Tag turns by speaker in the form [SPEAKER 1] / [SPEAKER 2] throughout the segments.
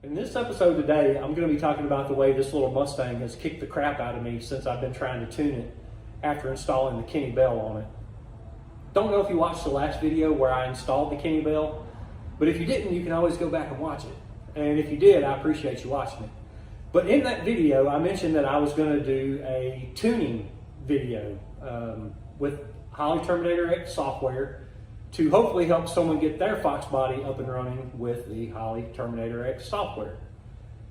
[SPEAKER 1] In this episode today, I'm going to be talking about the way this little Mustang has kicked the crap out of me since I've been trying to tune it after installing the Keene Bell on it. Don't know if you watched the last video where I installed the Keene Bell, but if you didn't, you can always go back and watch it. And if you did, I appreciate you watching it. But in that video, I mentioned that I was going to do a tuning video with Holley Terminator X software to hopefully help someone get their Foxbody up and running with the Holley Terminator X software.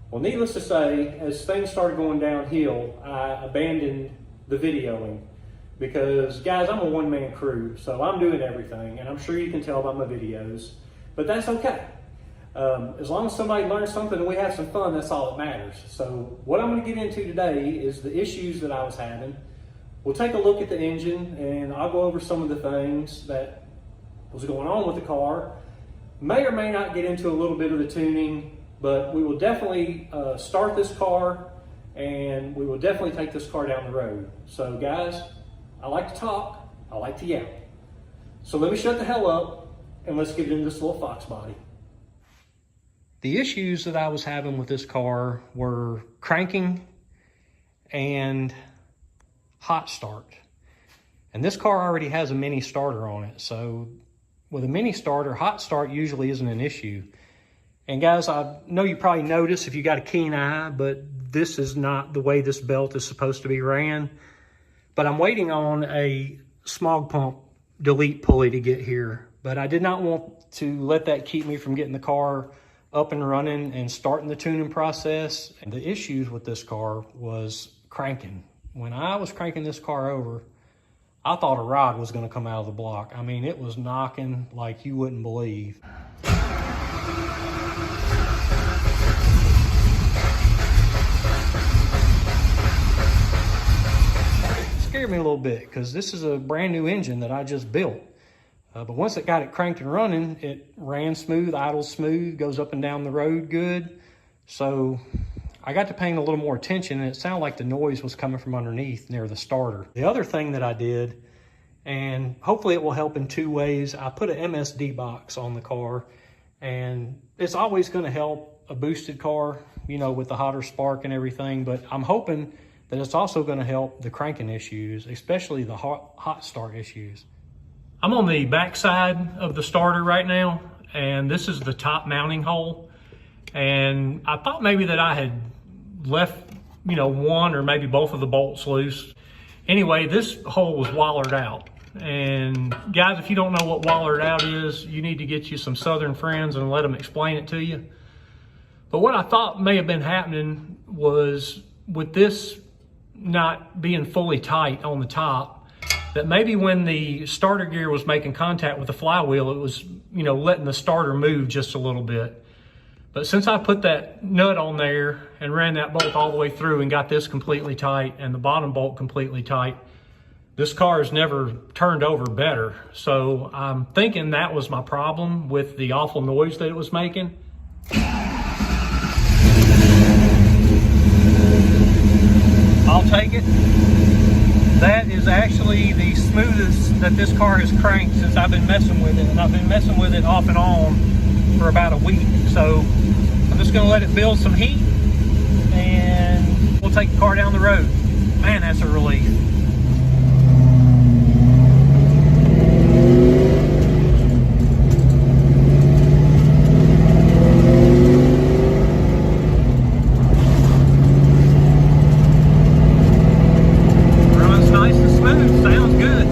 [SPEAKER 1] Well, needless to say, as things started going downhill, I abandoned the videoing because, guys, I'm a one-man crew, so I'm doing everything, and I'm sure you can tell by my videos, but that's okay. As long as somebody learns something and we have some fun, that's all that matters. So what I'm going to get into today is the issues that I was having. We'll take a look at the engine, and I'll go over some of the things that was going on with the car. May or may not get into a little bit of the tuning, but we will definitely start this car, and we will definitely take this car down the road. So guys, I like to talk, I like to yell. So let me shut the hell up and let's get into this little Foxbody. The issues that I was having with this car were cranking and hot start. And this car already has a mini starter on it, so with a mini starter, hot start usually isn't an issue. And guys, I know you probably noticed if you got a keen eye, but this is not the way this belt is supposed to be ran. But I'm waiting on a smog pump delete pulley to get here. But I did not want to let that keep me from getting the car up and running and starting the tuning process. And the issues with this car was cranking. When I was cranking this car over, I thought a rod was going to come out of the block. I mean, it was knocking like you wouldn't believe. It scared me a little bit because this is a brand new engine that I just built. But once it got it cranked and running, it ran smooth, idles smooth, goes up and down the road good. So I got to paying a little more attention, and it sounded like the noise was coming from underneath near the starter. The other thing that I did, and hopefully it will help in two ways, I put an MSD box on the car, and it's always going to help a boosted car, you know, with the hotter spark and everything, but I'm hoping that it's also going to help the cranking issues, especially the hot start issues. I'm on the back side of the starter right now, and this is the top mounting hole, and I thought maybe that I had left, you know, one or maybe both of the bolts loose. Anyway, this hole was wallered out. And guys, if you don't know what wallered out is, you need to get you some Southern friends and let them explain it to you. But what I thought may have been happening was with this not being fully tight on the top, that maybe when the starter gear was making contact with the flywheel, it was, you know, letting the starter move just a little bit. But since I put that nut on there and ran that bolt all the way through and got this completely tight and the bottom bolt completely tight, this car has never turned over better. So I'm thinking that was my problem with the awful noise that it was making. I'll take it. That is actually the smoothest that this car has cranked since I've been messing with it. And I've been messing with it off and on for about a week. So I'm just gonna let it build some heat and we'll take the car down the road. Man, that's a relief. Runs nice and smooth, sounds good.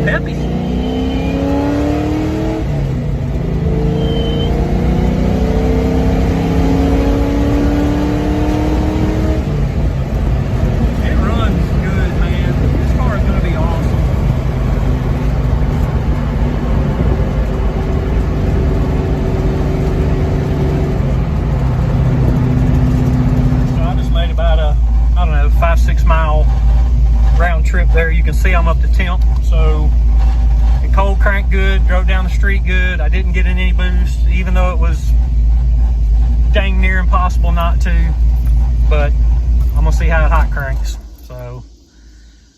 [SPEAKER 1] Peppy. There you can see I'm up to temp, so it cold cranked good, drove down the street good. I didn't get in any boost, even though it was dang near impossible not to, but I'm gonna see how it hot cranks. So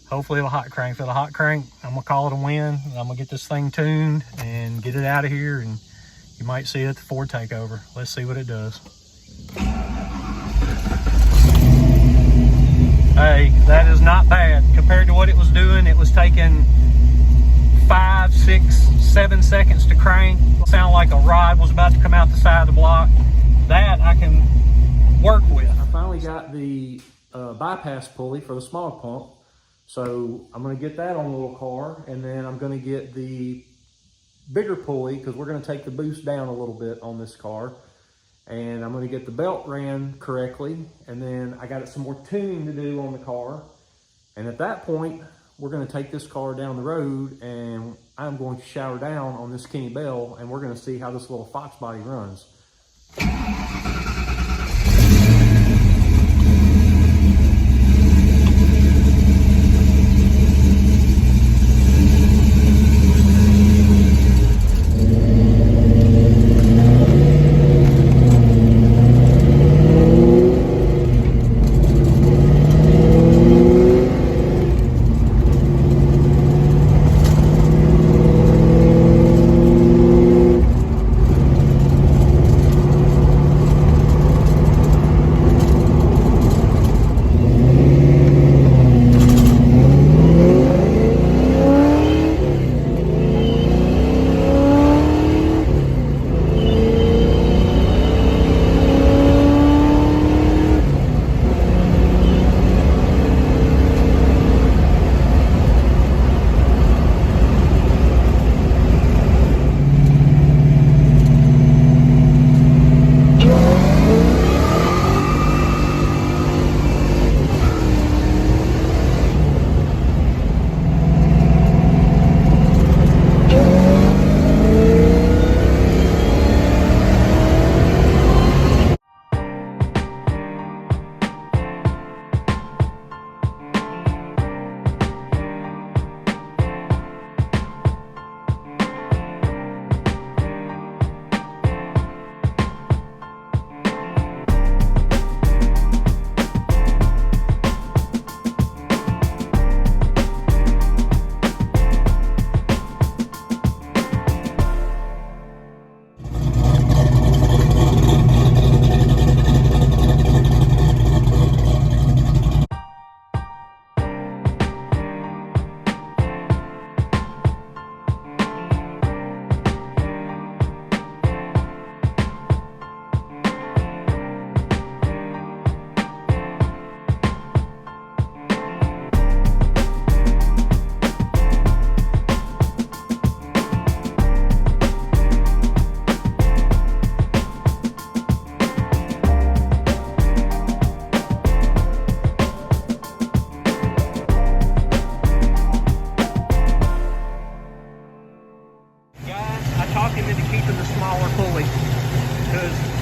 [SPEAKER 1] hopefully it'll hot crank. If it'll hot crank, I'm gonna call it a win. I'm gonna get this thing tuned and get it out of here, and you might see it at the Ford takeover. Let's see what it does. Hey, that is not bad. Compared to what it was doing, it was taking 5, 6, 7 seconds to crank. It sounded like a rod was about to come out the side of the block. That I can work with. I finally got the bypass pulley for the smaller pump. So I'm gonna get that on the little car, and then I'm gonna get the bigger pulley because we're gonna take the boost down a little bit on this car. And I'm gonna get the belt ran correctly, and then I got some more tuning to do on the car. And at that point, we're gonna take this car down the road, and I'm going to shower down on this Keene Bell, and we're gonna see how this little Foxbody runs.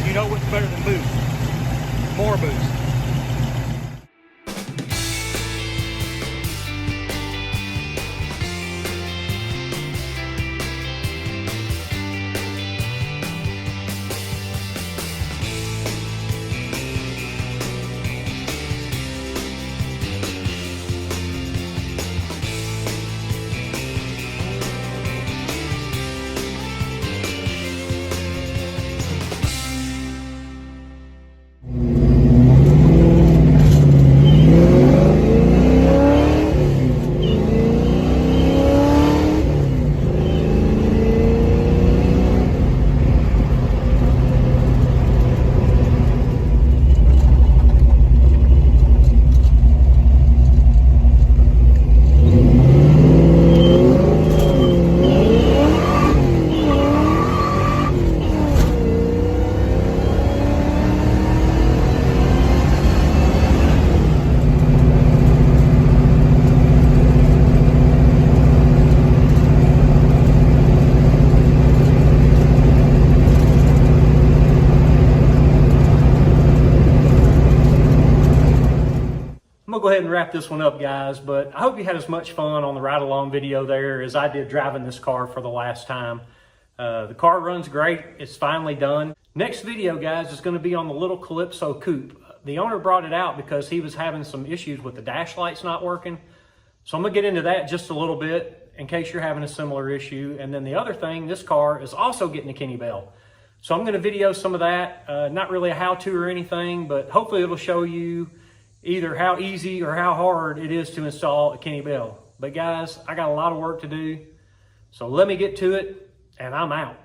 [SPEAKER 1] You know what's better than boost? More boost. I'm gonna go ahead and wrap this one up, guys, but I hope you had as much fun on the ride along video there as I did driving this car for the last time. The car runs great. It's finally done. Next video, guys, is going to be on the little Calypso coupe. The owner brought it out because he was having some issues with the dash lights not working, So I'm gonna get into that just a little bit in case you're having a similar issue. And then the other thing, this car is also getting a Keene Bell. So I'm gonna video some of that, not really a how-to or anything, but hopefully it'll show you either how easy or how hard it is to install a Keene Bell. But guys, I got a lot of work to do. So let me get to it, and I'm out.